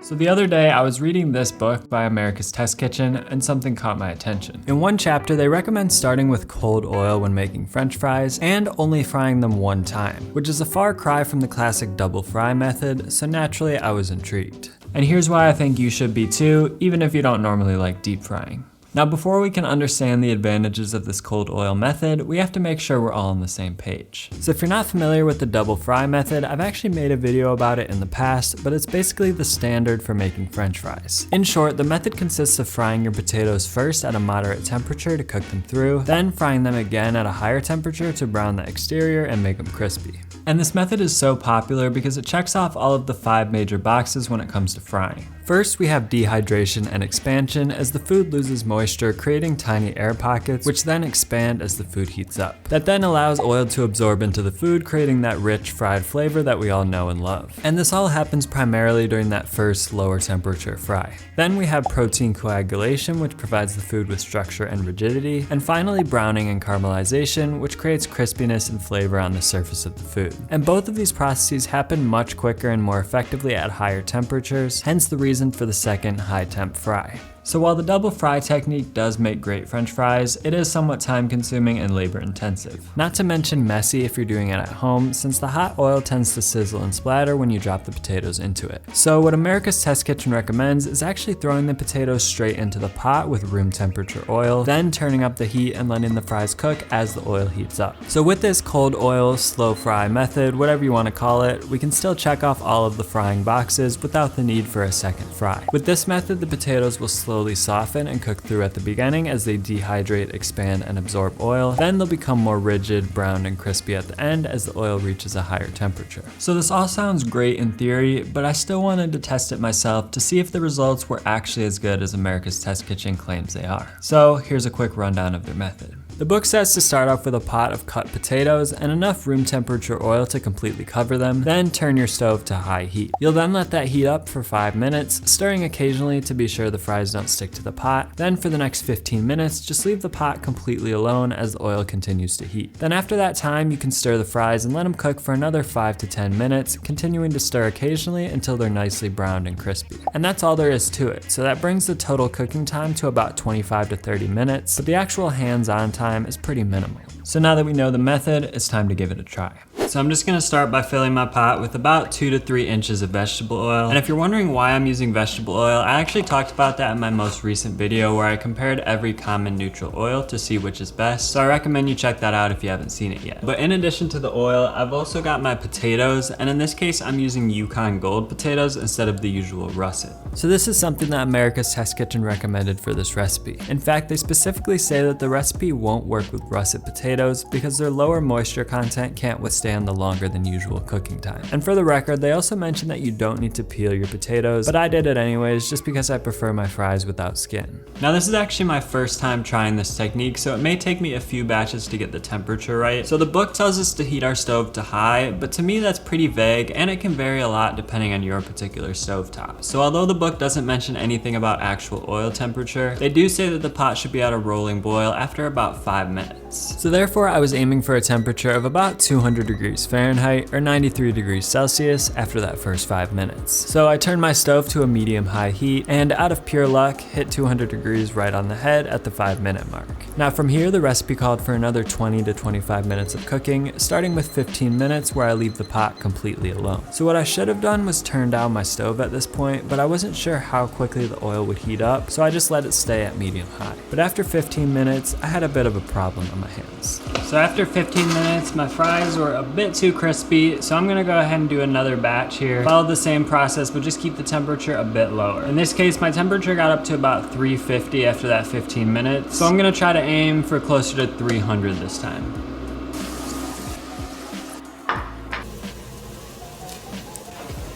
So the other day I was reading this book by America's Test Kitchen and something caught my attention. In one chapter they recommend starting with cold oil when making french fries and only frying them one time, which is a far cry from the classic double fry method, so naturally I was intrigued. And here's why I think you should be too, even if you don't normally like deep frying. Now before we can understand the advantages of this cold oil method, we have to make sure we're all on the same page. So if you're not familiar with the double fry method, I've actually made a video about it in the past, but it's basically the standard for making french fries. In short, the method consists of frying your potatoes first at a moderate temperature to cook them through, then frying them again at a higher temperature to brown the exterior and make them crispy. And this method is so popular because it checks off all of the 5 major boxes when it comes to frying. First, we have dehydration and expansion as the food loses moisture, creating tiny air pockets, which then expand as the food heats up. That then allows oil to absorb into the food, creating that rich fried flavor that we all know and love. And this all happens primarily during that first lower temperature fry. Then we have protein coagulation, which provides the food with structure and rigidity. And finally, browning and caramelization, which creates crispiness and flavor on the surface of the food. And both of these processes happen much quicker and more effectively at higher temperatures, hence the reason for the second high temp fry. So while the double fry technique does make great french fries, it is somewhat time consuming and labor intensive. Not to mention messy if you're doing it at home, since the hot oil tends to sizzle and splatter when you drop the potatoes into it. So what America's Test Kitchen recommends is actually throwing the potatoes straight into the pot with room temperature oil, then turning up the heat and letting the fries cook as the oil heats up. So with this cold oil, slow fry method, whatever you want to call it, we can still check off all of the frying boxes without the need for a second fry. With this method, the potatoes will slowly soften and cook through at the beginning as they dehydrate, expand, and absorb oil. Then they'll become more rigid, browned, and crispy at the end as the oil reaches a higher temperature. So this all sounds great in theory, but I still wanted to test it myself to see if the results were actually as good as America's Test Kitchen claims they are. So here's a quick rundown of their method. The book says to start off with a pot of cut potatoes and enough room temperature oil to completely cover them, then turn your stove to high heat. You'll then let that heat up for 5 minutes, stirring occasionally to be sure the fries don't stick to the pot. Then for the next 15 minutes, just leave the pot completely alone as the oil continues to heat. Then after that time, you can stir the fries and let them cook for another 5 to 10 minutes, continuing to stir occasionally until they're nicely browned and crispy. And that's all there is to it, so that brings the total cooking time to about 25 to 30 minutes, but the actual hands-on time is pretty minimal. So now that we know the method, it's time to give it a try. So I'm just gonna start by filling my pot with about 2 to 3 inches of vegetable oil. And if you're wondering why I'm using vegetable oil, I actually talked about that in my most recent video where I compared every common neutral oil to see which is best. So I recommend you check that out if you haven't seen it yet. But in addition to the oil, I've also got my potatoes, and in this case, I'm using Yukon Gold potatoes instead of the usual russet. So this is something that America's Test Kitchen recommended for this recipe. In fact, they specifically say that the recipe won't work with russet potatoes because their lower moisture content can't withstand the longer than usual cooking time. And for the record, they also mentioned that you don't need to peel your potatoes, but I did it anyways just because I prefer my fries without skin. Now this is actually my first time trying this technique, so it may take me a few batches to get the temperature right. So the book tells us to heat our stove to high, but to me that's pretty vague and it can vary a lot depending on your particular stovetop. So although the book doesn't mention anything about actual oil temperature, they do say that the pot should be at a rolling boil after about 5 minutes. So therefore I was aiming for a temperature of about 200 degrees Fahrenheit or 93 degrees Celsius after that first 5 minutes. So I turned my stove to a medium-high heat and out of pure luck hit 200 degrees right on the head at the 5-minute mark. Now from here the recipe called for another 20 to 25 minutes of cooking, starting with 15 minutes where I leave the pot completely alone. So what I should have done was turn down my stove at this point, but I wasn't sure how quickly the oil would heat up, so I just let it stay at medium-high. But after 15 minutes, I had a bit of a problem on my hands. So after 15 minutes, my fries were a bit too crispy, so I'm gonna go ahead and do another batch here. Follow the same process, but just keep the temperature a bit lower. In this case, my temperature got up to about 350 after that 15 minutes, so I'm gonna try to aim for closer to 300 this time.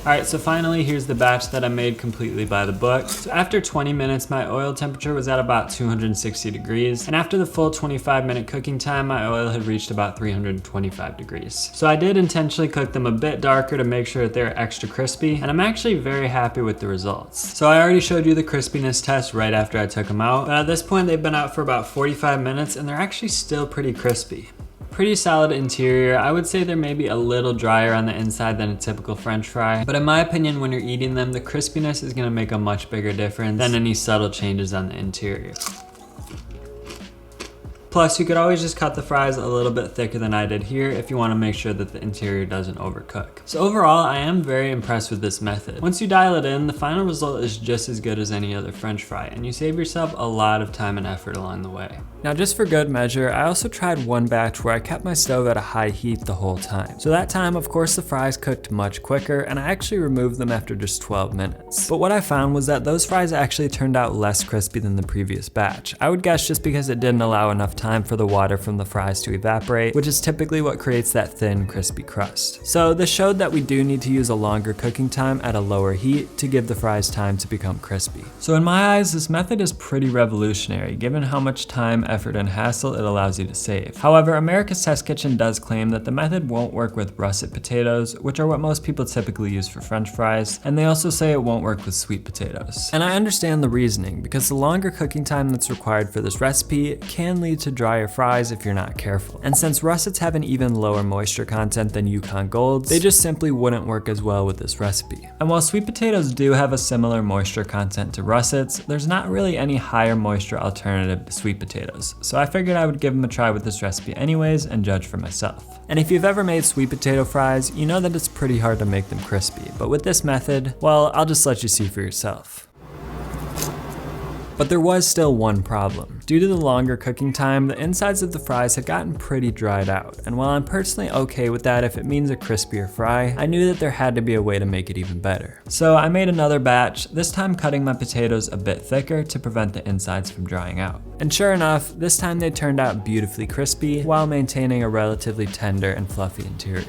Alright, so finally here's the batch that I made completely by the book. So after 20 minutes, my oil temperature was at about 260 degrees. And after the full 25-minute cooking time, my oil had reached about 325 degrees. So I did intentionally cook them a bit darker to make sure that they're extra crispy. And I'm actually very happy with the results. So I already showed you the crispiness test right after I took them out. But at this point, they've been out for about 45 minutes and they're actually still pretty crispy. Pretty solid interior. I would say they're maybe a little drier on the inside than a typical French fry, but in my opinion, when you're eating them, the crispiness is gonna make a much bigger difference than any subtle changes on the interior. Plus, you could always just cut the fries a little bit thicker than I did here if you want to make sure that the interior doesn't overcook. So overall, I am very impressed with this method. Once you dial it in, the final result is just as good as any other French fry, and you save yourself a lot of time and effort along the way. Now, just for good measure, I also tried one batch where I kept my stove at a high heat the whole time. So that time, of course, the fries cooked much quicker, and I actually removed them after just 12 minutes. But what I found was that those fries actually turned out less crispy than the previous batch. I would guess just because it didn't allow enough time for the water from the fries to evaporate, which is typically what creates that thin, crispy crust. So this showed that we do need to use a longer cooking time at a lower heat to give the fries time to become crispy. So in my eyes, this method is pretty revolutionary, given how much time, effort, and hassle it allows you to save. However, America's Test Kitchen does claim that the method won't work with russet potatoes, which are what most people typically use for French fries, and they also say it won't work with sweet potatoes. And I understand the reasoning, because the longer cooking time that's required for this recipe can lead to drier fries if you're not careful. And since russets have an even lower moisture content than Yukon Golds, they just simply wouldn't work as well with this recipe. And while sweet potatoes do have a similar moisture content to russets, there's not really any higher moisture alternative to sweet potatoes. So I figured I would give them a try with this recipe anyways and judge for myself. And if you've ever made sweet potato fries, you know that it's pretty hard to make them crispy. But with this method, well, I'll just let you see for yourself. But there was still one problem. Due to the longer cooking time, the insides of the fries had gotten pretty dried out, and while I'm personally okay with that if it means a crispier fry, I knew that there had to be a way to make it even better. So I made another batch, this time cutting my potatoes a bit thicker to prevent the insides from drying out. And sure enough, this time they turned out beautifully crispy while maintaining a relatively tender and fluffy interior.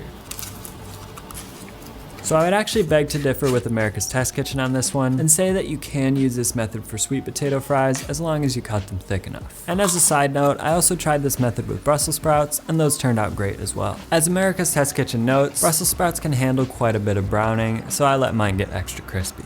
So I would actually beg to differ with America's Test Kitchen on this one and say that you can use this method for sweet potato fries as long as you cut them thick enough. And as a side note, I also tried this method with Brussels sprouts and those turned out great as well. As America's Test Kitchen notes, Brussels sprouts can handle quite a bit of browning, so I let mine get extra crispy.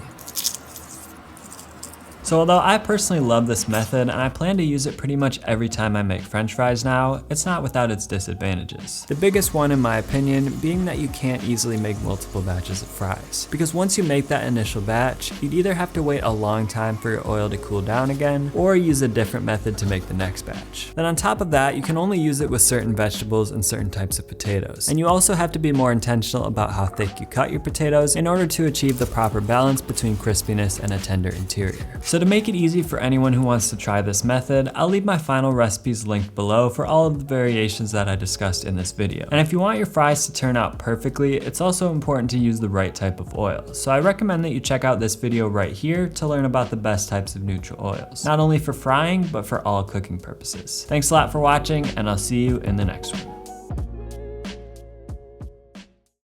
So although I personally love this method and I plan to use it pretty much every time I make French fries now, it's not without its disadvantages. The biggest one in my opinion being that you can't easily make multiple batches of fries. Because once you make that initial batch, you'd either have to wait a long time for your oil to cool down again, or use a different method to make the next batch. Then on top of that, you can only use it with certain vegetables and certain types of potatoes. And you also have to be more intentional about how thick you cut your potatoes in order to achieve the proper balance between crispiness and a tender interior. So to make it easy for anyone who wants to try this method, I'll leave my final recipes linked below for all of the variations that I discussed in this video. And if you want your fries to turn out perfectly, it's also important to use the right type of oil. So I recommend that you check out this video right here to learn about the best types of neutral oils, not only for frying, but for all cooking purposes. Thanks a lot for watching, and I'll see you in the next one.